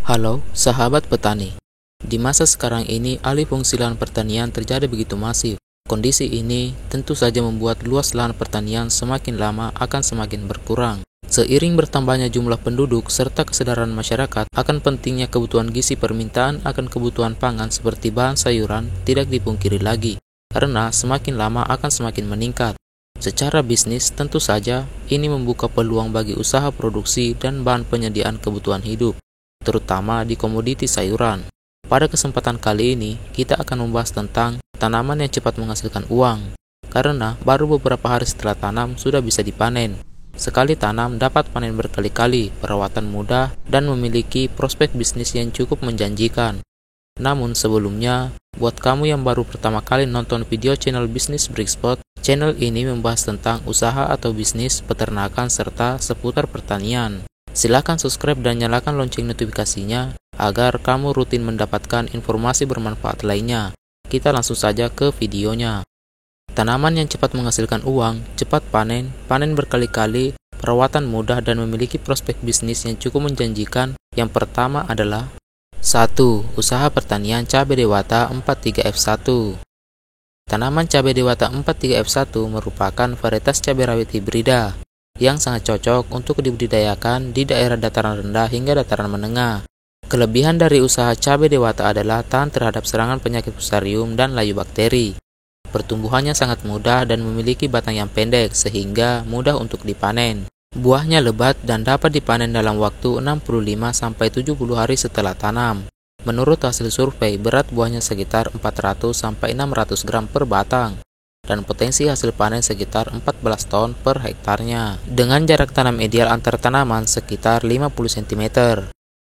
Halo, sahabat petani. Di masa sekarang ini, alih fungsi lahan pertanian terjadi begitu masif. Kondisi ini tentu saja membuat luas lahan pertanian semakin lama akan semakin berkurang. Seiring bertambahnya jumlah penduduk serta kesadaran masyarakat akan pentingnya kebutuhan gizi, permintaan akan kebutuhan pangan seperti bahan sayuran tidak dipungkiri lagi, karena semakin lama akan semakin meningkat. Secara bisnis, tentu saja ini membuka peluang bagi usaha produksi dan bahan penyediaan kebutuhan hidup, terutama di komoditi sayuran. Pada kesempatan kali ini, kita akan membahas tentang tanaman yang cepat menghasilkan uang, karena baru beberapa hari setelah tanam sudah bisa dipanen. Sekali tanam dapat panen berkali-kali, perawatan mudah, dan memiliki prospek bisnis yang cukup menjanjikan. Namun sebelumnya, buat kamu yang baru pertama kali nonton video channel Bisnis Brickspot, channel ini membahas tentang usaha atau bisnis, peternakan, serta seputar pertanian. Silakan subscribe dan nyalakan lonceng notifikasinya agar kamu rutin mendapatkan informasi bermanfaat lainnya. Kita langsung saja ke videonya. Tanaman yang cepat menghasilkan uang, cepat panen, panen berkali-kali, perawatan mudah, dan memiliki prospek bisnis yang cukup menjanjikan. Yang pertama adalah 1. Usaha pertanian cabai dewata 43F1. Tanaman cabai dewata 43F1 merupakan varietas cabai rawit hibrida yang sangat cocok untuk dibudidayakan di daerah dataran rendah hingga dataran menengah. Kelebihan dari usaha cabai dewata adalah tahan terhadap serangan penyakit fusarium dan layu bakteri. Pertumbuhannya sangat mudah dan memiliki batang yang pendek sehingga mudah untuk dipanen. Buahnya lebat dan dapat dipanen dalam waktu 65-70 hari setelah tanam. Menurut hasil survei, berat buahnya sekitar 400-600 gram per batang, dan potensi hasil panen sekitar 14 ton per hektarnya, dengan jarak tanam ideal antar tanaman sekitar 50 cm.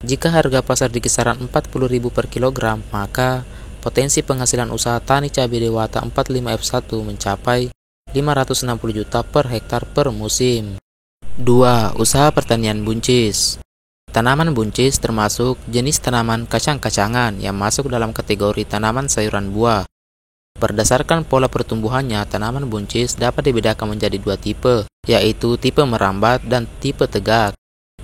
Jika harga pasar di kisaran 40.000 per kilogram, maka potensi penghasilan usaha tani cabai dewata 45F1 mencapai 560 juta per hektar per musim. 2. Usaha pertanian buncis. Tanaman buncis termasuk jenis tanaman kacang-kacangan yang masuk dalam kategori tanaman sayuran buah. Berdasarkan pola pertumbuhannya, tanaman buncis dapat dibedakan menjadi dua tipe, yaitu tipe merambat dan tipe tegak.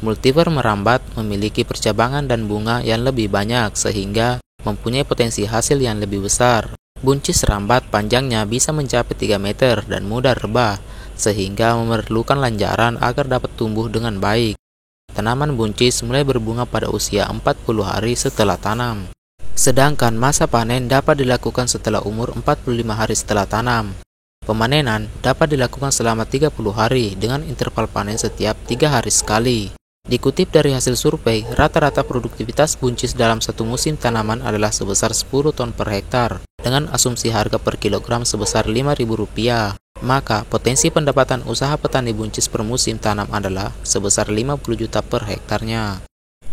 Multivar merambat memiliki percabangan dan bunga yang lebih banyak sehingga mempunyai potensi hasil yang lebih besar. Buncis rambat panjangnya bisa mencapai 3 meter dan mudah rebah, sehingga memerlukan lanjaran agar dapat tumbuh dengan baik. Tanaman buncis mulai berbunga pada usia 40 hari setelah tanam. Sedangkan masa panen dapat dilakukan setelah umur 45 hari setelah tanam. Pemanenan dapat dilakukan selama 30 hari dengan interval panen setiap 3 hari sekali. Dikutip dari hasil survei, rata-rata produktivitas buncis dalam satu musim tanaman adalah sebesar 10 ton per hektar, dengan asumsi harga per kilogram sebesar Rp5.000. Maka potensi pendapatan usaha petani buncis per musim tanam adalah sebesar 50 juta per hektarnya.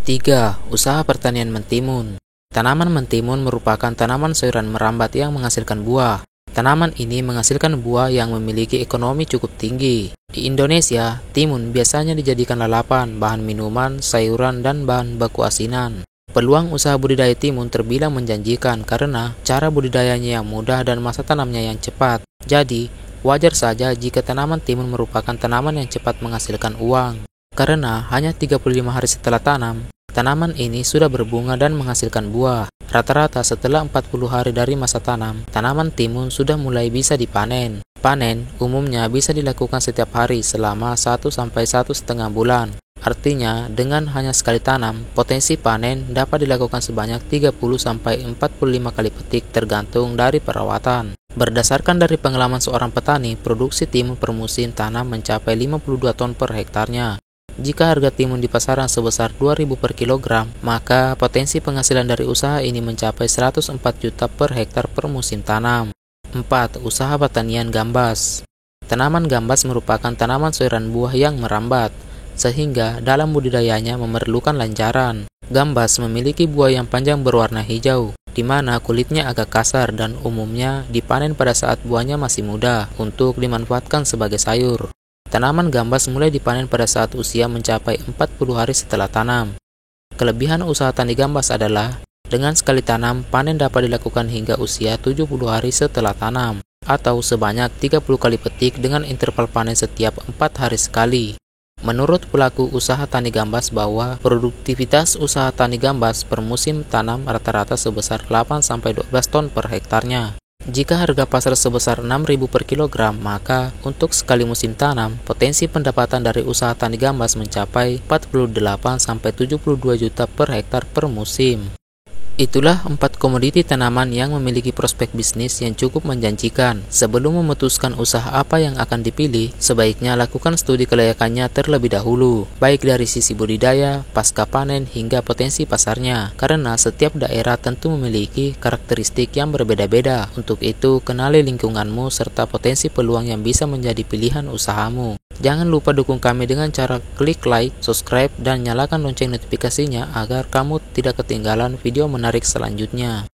3. Usaha pertanian mentimun. Tanaman mentimun merupakan tanaman sayuran merambat yang menghasilkan buah. Tanaman ini menghasilkan buah yang memiliki ekonomi cukup tinggi. Di Indonesia, timun biasanya dijadikan lalapan, bahan minuman, sayuran, dan bahan baku asinan. Peluang usaha budidaya timun terbilang menjanjikan karena cara budidayanya yang mudah dan masa tanamnya yang cepat. Jadi, wajar saja jika tanaman timun merupakan tanaman yang cepat menghasilkan uang. Karena hanya 35 hari setelah tanam, tanaman ini sudah berbunga dan menghasilkan buah. Rata-rata setelah 40 hari dari masa tanam, tanaman timun sudah mulai bisa dipanen. Panen umumnya bisa dilakukan setiap hari selama 1-1,5 bulan. Artinya, dengan hanya sekali tanam, potensi panen dapat dilakukan sebanyak 30-45 kali petik tergantung dari perawatan. Berdasarkan dari pengalaman seorang petani, produksi timun per musim tanam mencapai 52 ton per hektarnya. Jika harga timun di pasaran sebesar Rp2.000 per kilogram, maka potensi penghasilan dari usaha ini mencapai 104 juta per hektar per musim tanam. 4. Usaha pertanian gambas. Tanaman gambas merupakan tanaman sayuran buah yang merambat, sehingga dalam budidayanya memerlukan lanjaran. Gambas memiliki buah yang panjang berwarna hijau, di mana kulitnya agak kasar dan umumnya dipanen pada saat buahnya masih muda untuk dimanfaatkan sebagai sayur. Tanaman gambas mulai dipanen pada saat usia mencapai 40 hari setelah tanam. Kelebihan usaha tani gambas adalah dengan sekali tanam, panen dapat dilakukan hingga usia 70 hari setelah tanam, atau sebanyak 30 kali petik dengan interval panen setiap 4 hari sekali. Menurut pelaku usaha tani gambas bahwa produktivitas usaha tani gambas per musim tanam rata-rata sebesar 8-12 ton per hektarnya. Jika harga pasar sebesar 6.000 per kilogram, maka untuk sekali musim tanam, potensi pendapatan dari usaha tani gambas mencapai 48-72 juta per hektar per musim. Itulah 4 komoditi tanaman yang memiliki prospek bisnis yang cukup menjanjikan. Sebelum memutuskan usaha apa yang akan dipilih, sebaiknya lakukan studi kelayakannya terlebih dahulu, baik dari sisi budidaya, pasca panen, hingga potensi pasarnya. Karena setiap daerah tentu memiliki karakteristik yang berbeda-beda. Untuk itu, kenali lingkunganmu serta potensi peluang yang bisa menjadi pilihan usahamu. Jangan lupa dukung kami dengan cara klik like, subscribe, dan nyalakan lonceng notifikasinya agar kamu tidak ketinggalan video menarik selanjutnya.